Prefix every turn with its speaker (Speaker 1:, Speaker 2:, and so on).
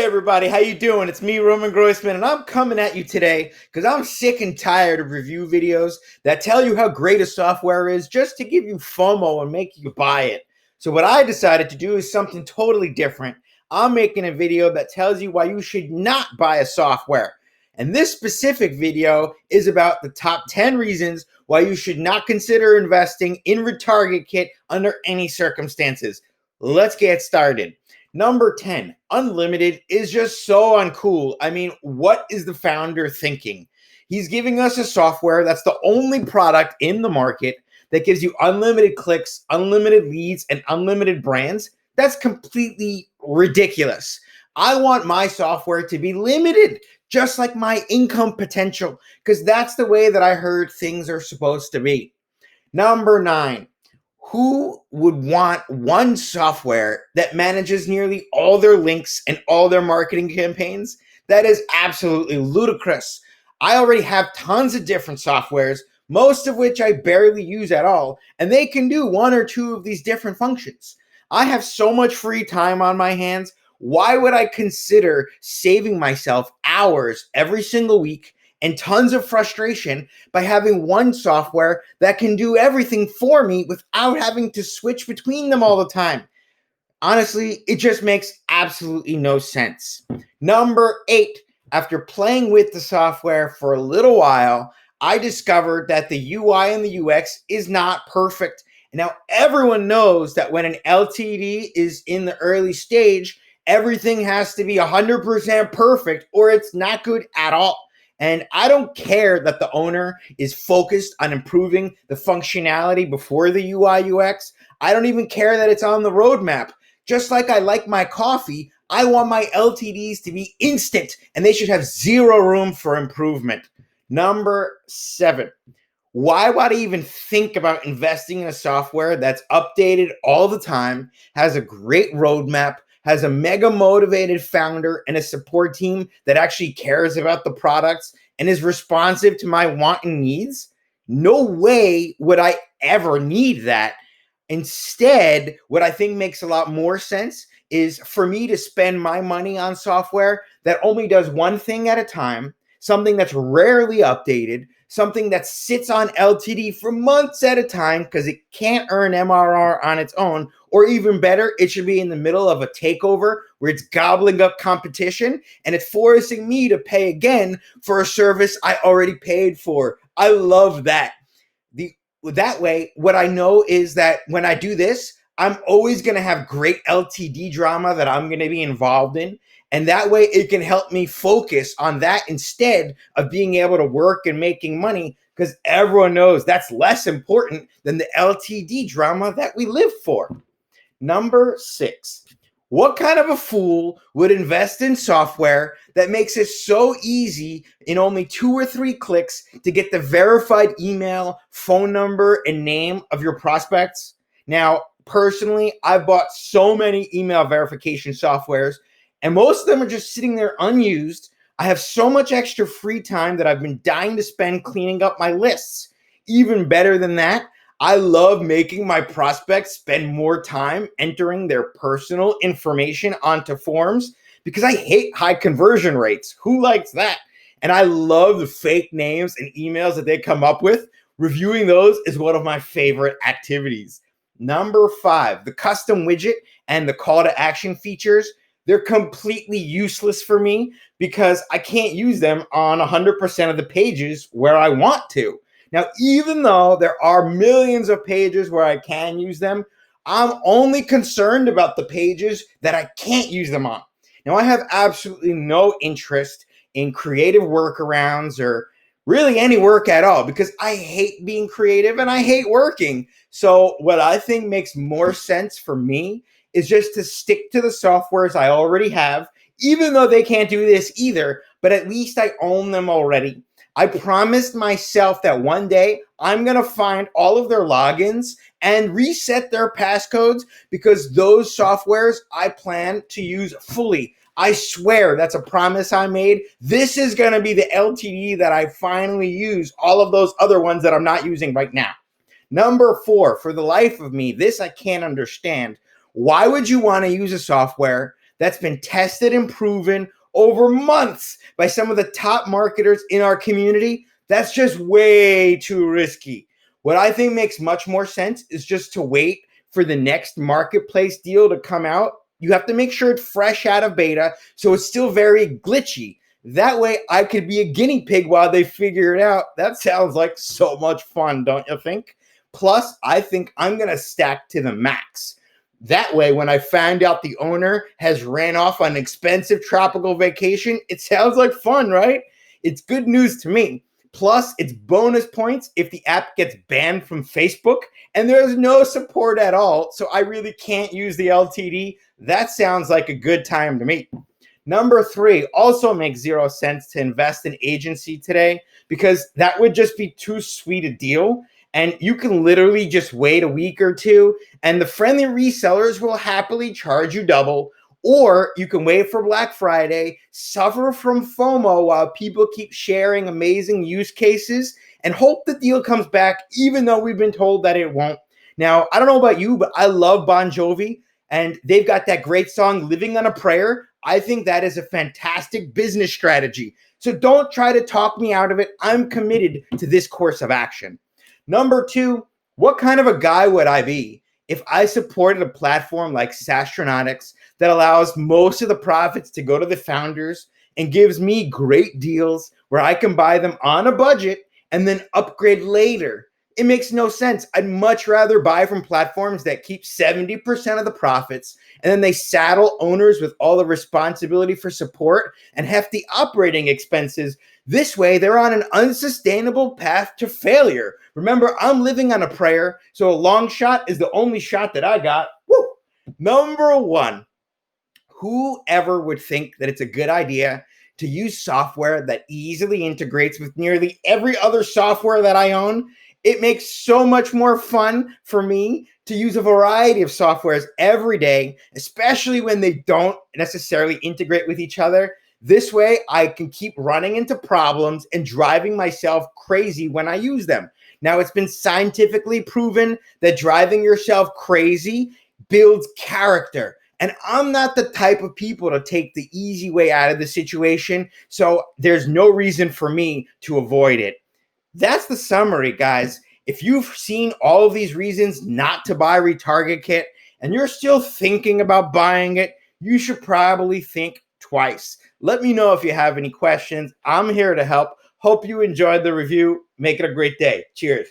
Speaker 1: everybody, how you doing? It's me, Roman Groisman, and I'm coming at you today because I'm sick and tired of review videos that tell you how great a software is just to give you FOMO and make you buy it. So what I decided to do is something totally different. I'm making a video that tells you why you should not buy a software. And this specific video is about the top 10 reasons why you should not consider investing in RetargetKit under any circumstances. Let's get started. Number 10, unlimited is just so uncool. I mean, what is the founder thinking? He's giving us a software that's the only product in the market that gives you unlimited clicks, unlimited leads, and unlimited brands. That's completely ridiculous. I want my software to be limited, just like my income potential, because that's the way that I heard things are supposed to be. Number 9. Who would want one software that manages nearly all their links and all their marketing campaigns? That is absolutely ludicrous. I already have tons of different softwares, most of which I barely use at all, and they can do one or two of these different functions. I have so much free time on my hands. Why would I consider saving myself hours every single week and tons of frustration by having one software that can do everything for me without having to switch between them all the time? Honestly, it just makes absolutely no sense. Number 8, after playing with the software for a little while, I discovered that the UI and the UX is not perfect. Now, everyone knows that when an LTD is in the early stage, everything has to be 100% perfect or it's not good at all. And I don't care that the owner is focused on improving the functionality before the UI UX. I don't even care that it's on the roadmap. Just like I like my coffee, I want my LTDs to be instant and they should have zero room for improvement. Number 7. Why would I even think about investing in a software that's updated all the time, has a great roadmap, has a mega motivated founder and a support team that actually cares about the products and is responsive to my want and needs? No way would I ever need that. Instead, what I think makes a lot more sense is for me to spend my money on software that only does one thing at a time, something that's rarely updated, something that sits on LTD for months at a time because it can't earn MRR on its own, or even better, it should be in the middle of a takeover where it's gobbling up competition and it's forcing me to pay again for a service I already paid for. I love that. That way, what I know is that when I do this, I'm always going to have great LTD drama that I'm going to be involved in. And that way it can help me focus on that instead of being able to work and making money, because everyone knows that's less important than the LTD drama that we live for. Number 6. What kind of a fool would invest in software that makes it so easy in only 2 or 3 clicks to get the verified email, phone number, and name of your prospects? Now, personally, I've bought so many email verification softwares, and most of them are just sitting there unused. I have so much extra free time that I've been dying to spend cleaning up my lists. Even better than that, I love making my prospects spend more time entering their personal information onto forms because I hate high conversion rates. Who likes that? And I love the fake names and emails that they come up with. Reviewing those is one of my favorite activities. Number 5, the custom widget and the call to action features. They're completely useless for me because I can't use them on 100% of the pages where I want to. Now, even though there are millions of pages where I can use them, I'm only concerned about the pages that I can't use them on. Now, I have absolutely no interest in creative workarounds or really any work at all because I hate being creative and I hate working. So what I think makes more sense for me is just to stick to the softwares I already have, even though they can't do this either, but at least I own them already. I promised myself that one day I'm going to find all of their logins and reset their passcodes because those softwares I plan to use fully. I swear that's a promise I made. This is going to be the LTD that I finally use all of those other ones that I'm not using right now. Number 4, for the life of me, this I can't understand. Why would you want to use a software that's been tested and proven over months by some of the top marketers in our community, that's just way too risky. What I think makes much more sense is just to wait for the next marketplace deal to come out. You have to make sure it's fresh out of beta, so it's still very glitchy. That way I could be a guinea pig while they figure it out. That sounds like so much fun, don't you think? Plus, I think I'm going to stack to the max. That way, when I find out the owner has ran off on an expensive tropical vacation, it sounds like fun, right? It's good news to me. Plus, it's bonus points if the app gets banned from Facebook, and there's no support at all, so I really can't use the LTD. That sounds like a good time to me. Number 3, also makes 0 sense to invest in agency today because that would just be too sweet a deal. And you can literally just wait a week or two and the friendly resellers will happily charge you double. Or you can wait for Black Friday, suffer from FOMO while people keep sharing amazing use cases and hope the deal comes back even though we've been told that it won't. Now, I don't know about you, but I love Bon Jovi and they've got that great song, Living on a Prayer. I think that is a fantastic business strategy. So don't try to talk me out of it. I'm committed to this course of action. Number 2, what kind of a guy would I be if I supported a platform like Sastronautics that allows most of the profits to go to the founders and gives me great deals where I can buy them on a budget and then upgrade later? It makes no sense. I'd much rather buy from platforms that keep 70% of the profits and then they saddle owners with all the responsibility for support and hefty operating expenses. This way, they're on an unsustainable path to failure. Remember, I'm living on a prayer, so a long shot is the only shot that I got. Woo! Number 1, whoever would think that it's a good idea to use software that easily integrates with nearly every other software that I own? It makes so much more fun for me to use a variety of softwares every day, especially when they don't necessarily integrate with each other. This way, I can keep running into problems and driving myself crazy when I use them. Now, it's been scientifically proven that driving yourself crazy builds character. And I'm not the type of people to take the easy way out of the situation, so there's no reason for me to avoid it. That's the summary, guys. If you've seen all of these reasons not to buy RetargetKit and you're still thinking about buying it, you should probably think twice. Let me know if you have any questions. I'm here to help. Hope you enjoyed the review. Make it a great day. Cheers.